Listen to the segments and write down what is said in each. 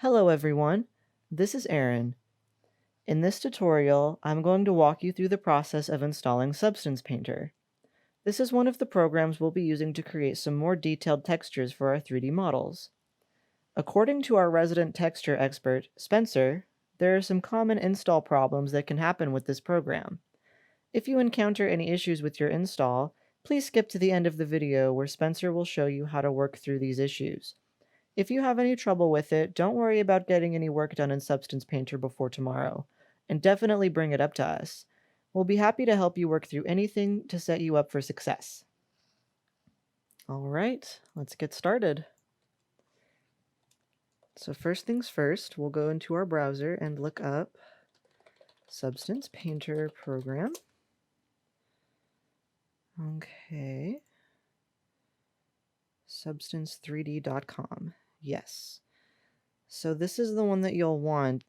Hello everyone, this is Aaron. In this tutorial, I'm going to walk you through the process of installing Substance Painter. This is one of the programs we'll be using to create some more detailed textures for our 3D models. According to our resident texture expert, Spencer, there are some common install problems that can happen with this program. If you encounter any issues with your install, please skip to the end of the video where Spencer will show you how to work through these issues. If you have any trouble with it, don't worry about getting any work done in Substance Painter before tomorrow, and definitely bring it up to us. We'll be happy to help you work through anything to set you up for success. All right, let's get started. So first things first, we'll go into our browser and look up Substance Painter program. Okay. Substance3d.com. Yes. So this is the one that you'll want.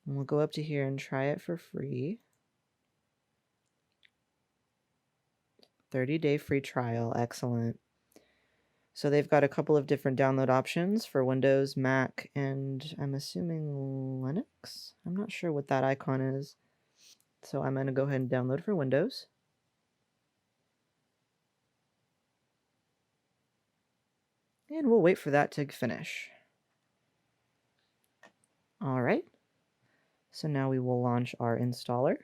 And we'll go up to here and try it for free. 30-day free trial. Excellent. So they've got a couple of different download options for Windows, Mac, and I'm assuming Linux? I'm not sure what that icon is. So I'm going to go ahead and download for Windows. And we'll wait for that to finish. All right. So now we will launch our installer.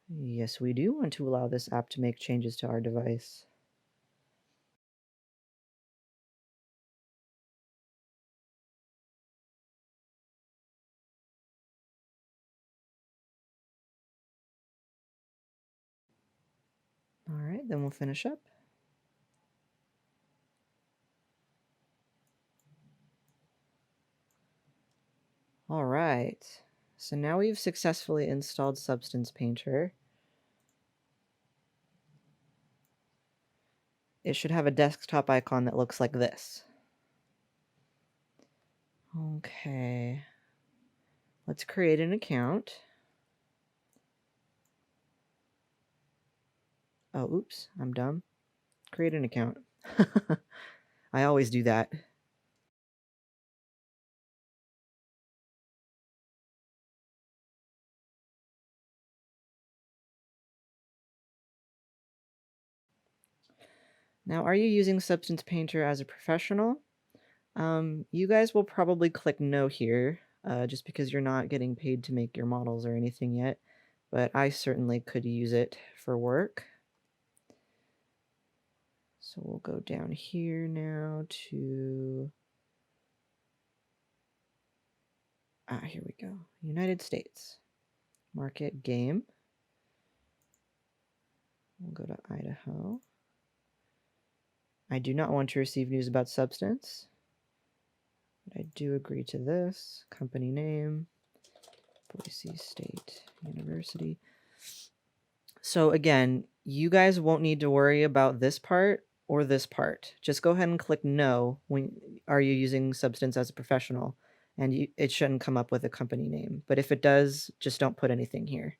Yes, we do want to allow this app to make changes to our device. All right, then we'll finish up. All right, so now we've successfully installed Substance Painter. It should have a desktop icon that looks like this. Okay, let's create an account. Oh, oops, I'm dumb. Create an account. I always do that. Now, are you using Substance Painter as a professional? You guys will probably click no here, just because you're not getting paid to make your models or anything yet, but I certainly could use it for work. So we'll go down here now to, here we go, United States. Market game. We'll go to Idaho. I do not want to receive news about substance, but I do agree to this. Company name, Boise State University. So again, you guys won't need to worry about this part or this part. Just go ahead and click no when are you using Substance as a professional, and it shouldn't come up with a company name. But if it does, just don't put anything here.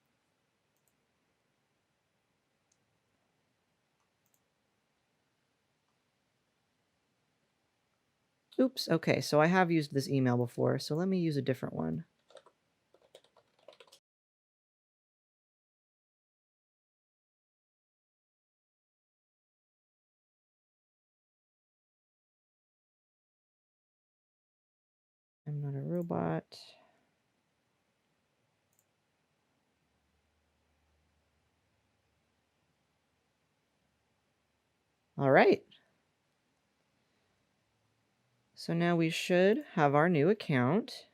Oops, okay, so I have used this email before, so let me use a different one. I'm not a robot. All right. So now we should have our new account.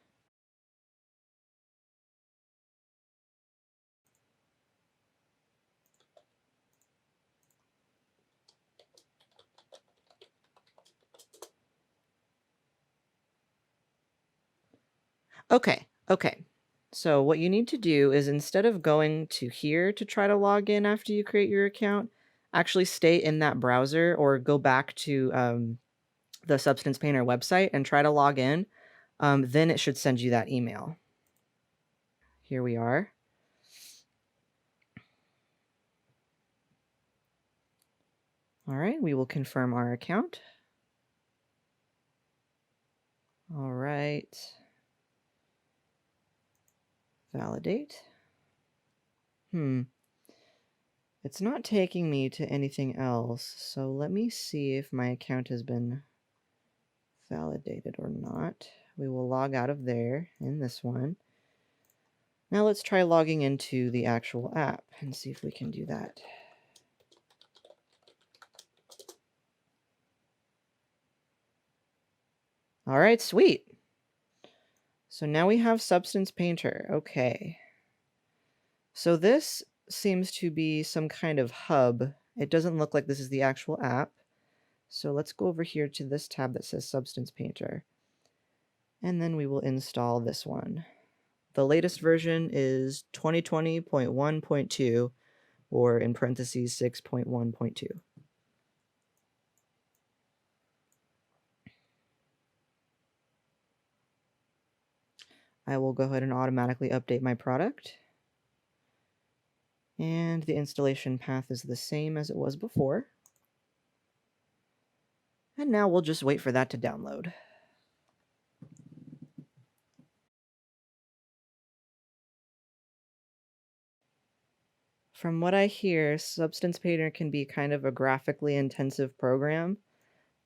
Okay. So what you need to do is, instead of going to here to try to log in after you create your account, actually stay in that browser or go back to the Substance Painter website and try to log in. Then it should send you that email. Here we are. All right, we will confirm our account. All right. Validate. It's not taking me to anything else, so let me see if my account has been validated or not. We will log out of there in this one. Now let's try logging into the actual app and see if we can do that. All right, sweet. So now we have Substance Painter. Okay. So this seems to be some kind of hub. It doesn't look like this is the actual app. So let's go over here to this tab that says Substance Painter. And then we will install this one. The latest version is 2020.1.2, or in parentheses 6.1.2. I will go ahead and automatically update my product. And the installation path is the same as it was before. And now we'll just wait for that to download. From what I hear, Substance Painter can be kind of a graphically intensive program,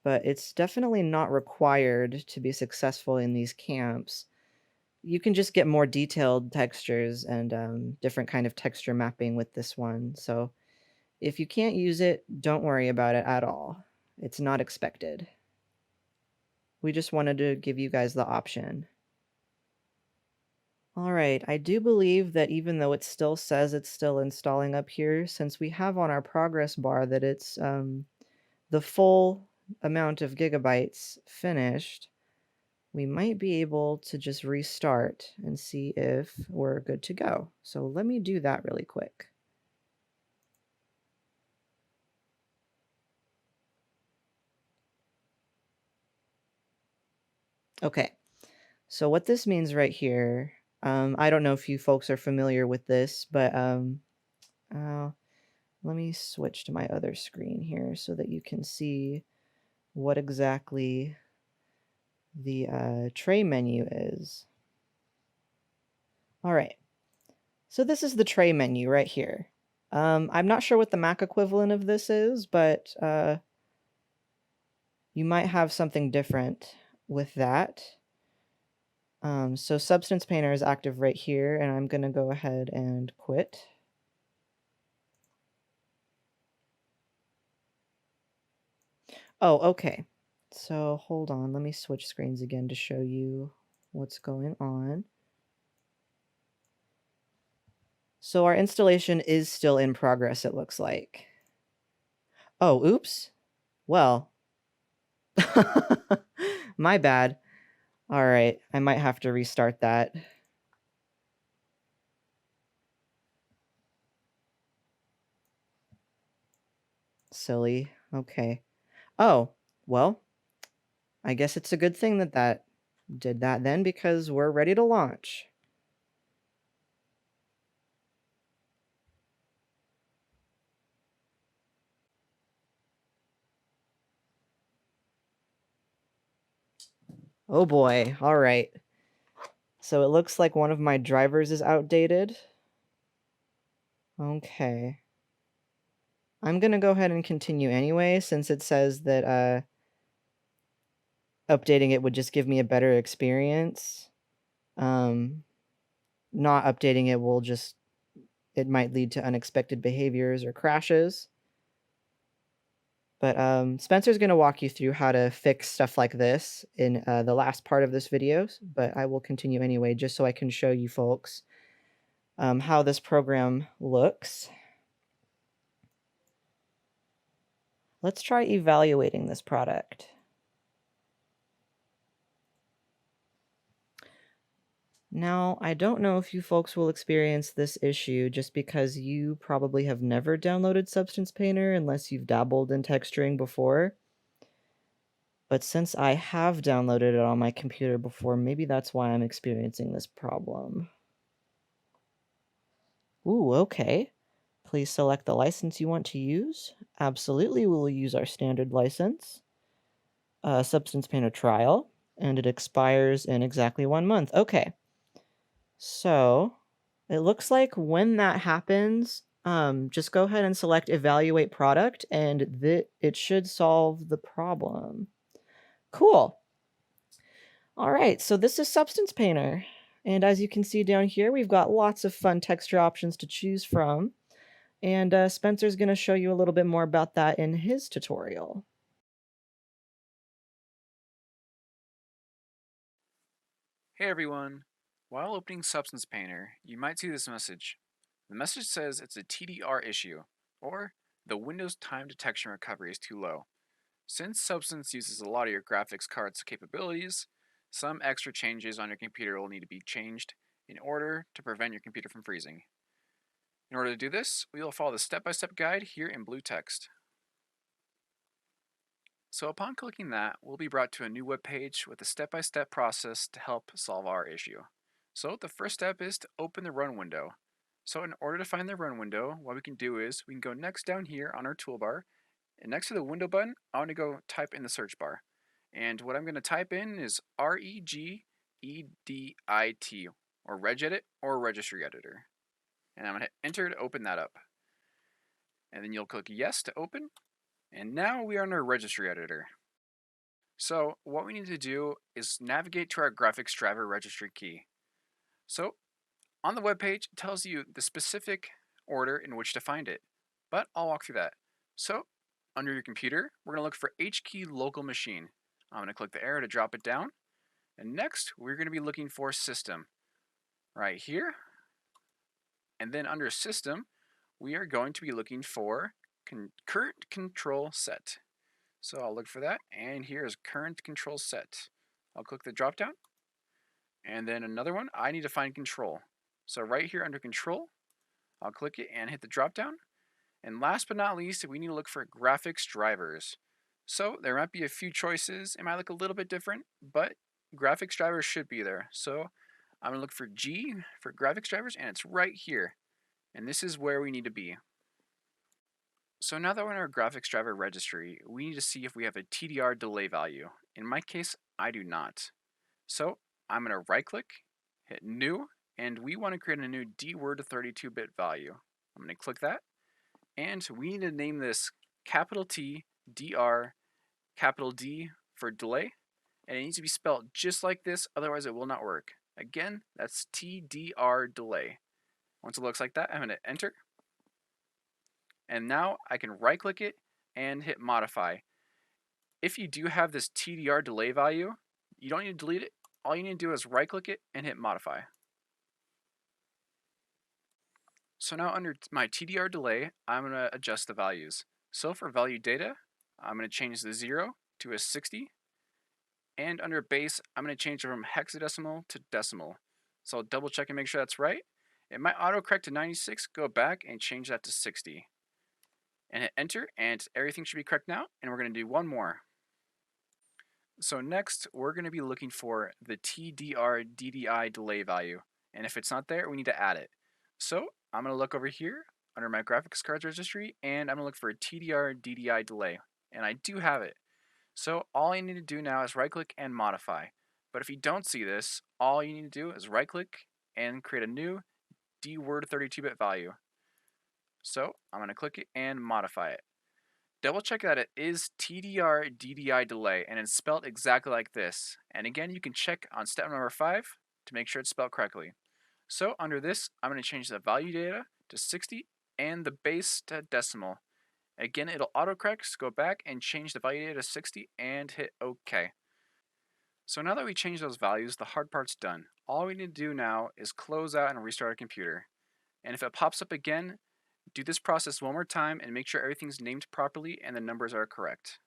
but it's definitely not required to be successful in these camps. You can just get more detailed textures and different kind of texture mapping with this one. So if you can't use it, don't worry about it at all. It's not expected. We just wanted to give you guys the option. All right, I do believe that even though it still says it's still installing up here, since we have on our progress bar that it's the full amount of gigabytes finished, we might be able to just restart and see if we're good to go. So let me do that really quick. Okay, so what this means right here, I don't know if you folks are familiar with this, but let me switch to my other screen here so that you can see what exactly the tray menu is. All right, so this is the tray menu right here. I'm not sure what the Mac equivalent of this is, but you might have something different with that. So Substance Painter is active right here, and I'm going to go ahead and quit. Oh, okay. So hold on, let me switch screens again to show you what's going on. So our installation is still in progress, it looks like. Oh, oops. Well, my bad. All right, I might have to restart that. Silly. Okay. Oh, well, I guess it's a good thing that that did that then, because we're ready to launch. Oh boy, all right. So it looks like one of my drivers is outdated. Okay. I'm gonna go ahead and continue anyway, since it says that updating it would just give me a better experience. Not updating it will just, it might lead to unexpected behaviors or crashes. But Spencer's going to walk you through how to fix stuff like this in the last part of this video, but I will continue anyway, just so I can show you folks how this program looks. Let's try evaluating this product. Now, I don't know if you folks will experience this issue just because you probably have never downloaded Substance Painter unless you've dabbled in texturing before. But since I have downloaded it on my computer before, maybe that's why I'm experiencing this problem. Ooh, okay. Please select the license you want to use. Absolutely, we'll use our standard license, Substance Painter trial, and it expires in exactly 1 month. Okay, so it looks like when that happens, just go ahead and select Evaluate Product, and it should solve the problem. Cool. All right, so this is Substance Painter. And as you can see down here, we've got lots of fun texture options to choose from. And Spencer's going to show you a little bit more about that in his tutorial. Hey everyone! While opening Substance Painter, you might see this message. The message says it's a TDR issue, or the Windows Time Detection Recovery is too low. Since Substance uses a lot of your graphics card's capabilities, some extra changes on your computer will need to be changed in order to prevent your computer from freezing. In order to do this, we will follow the step-by-step guide here in blue text. So upon clicking that, we'll be brought to a new web page with a step-by-step process to help solve our issue. So the first step is to open the run window. So in order to find the run window, what we can do is we can go next down here on our toolbar, and next to the window button, I want to go type in the search bar. And what I'm going to type in is REGEDIT, or regedit, or registry editor. And I'm going to hit enter to open that up. And then you'll click yes to open, and now we are in our registry editor. So what we need to do is navigate to our graphics driver registry key. So on the web page, it tells you the specific order in which to find it, but I'll walk through that. So under your computer, we're going to look for HKey local machine. I'm going to click the arrow to drop it down, and next we're going to be looking for system right here, and then under system, we are going to be looking for current control set. So I'll look for that, and here is current control set. I'll click the drop down, and then another one, I need to find control. So right here under control, I'll click it and hit the drop down. And last but not least, we need to look for graphics drivers. So there might be a few choices. It might look a little bit different, but graphics drivers should be there. So I'm going to look for G for graphics drivers, and it's right here. And this is where we need to be. So now that we're in our graphics driver registry, we need to see if we have a TDR delay value. In my case, I do not. So I'm going to right click, hit new, and we want to create a new DWORD 32-bit value. I'm going to click that, and we need to name this capital T, DR, capital D for delay, and it needs to be spelled just like this, otherwise it will not work. Again, that's TDR delay. Once it looks like that, I'm going to enter, and now I can right click it and hit modify. If you do have this TDR delay value, you don't need to delete it. All you need to do is right click it and hit modify. So now under my TDR delay, I'm going to adjust the values. So for value data, I'm going to change the 0 to a 60. And under base, I'm going to change it from hexadecimal to decimal. So I'll double check and make sure that's right. It might autocorrect to 96, go back and change that to 60. And hit enter, and everything should be correct now. And we're going to do one more. So next, we're going to be looking for the TDR DDI delay value. And if it's not there, we need to add it. So I'm going to look over here under my graphics cards registry, and I'm going to look for a TDR DDI delay. And I do have it. So all you need to do now is right click and modify. But if you don't see this, all you need to do is right click and create a new DWORD 32-bit value. So I'm going to click it and modify it. Double check that it is TDR DDI delay, and it's spelled exactly like this. And again, you can check on step number 5 to make sure it's spelled correctly. So under this, I'm going to change the value data to 60 and the base to decimal. Again, it'll autocorrect, so go back and change the value data to 60 and hit OK. So now that we changed those values, the hard part's done. All we need to do now is close out and restart our computer. And if it pops up again, do this process one more time and make sure everything's named properly and the numbers are correct.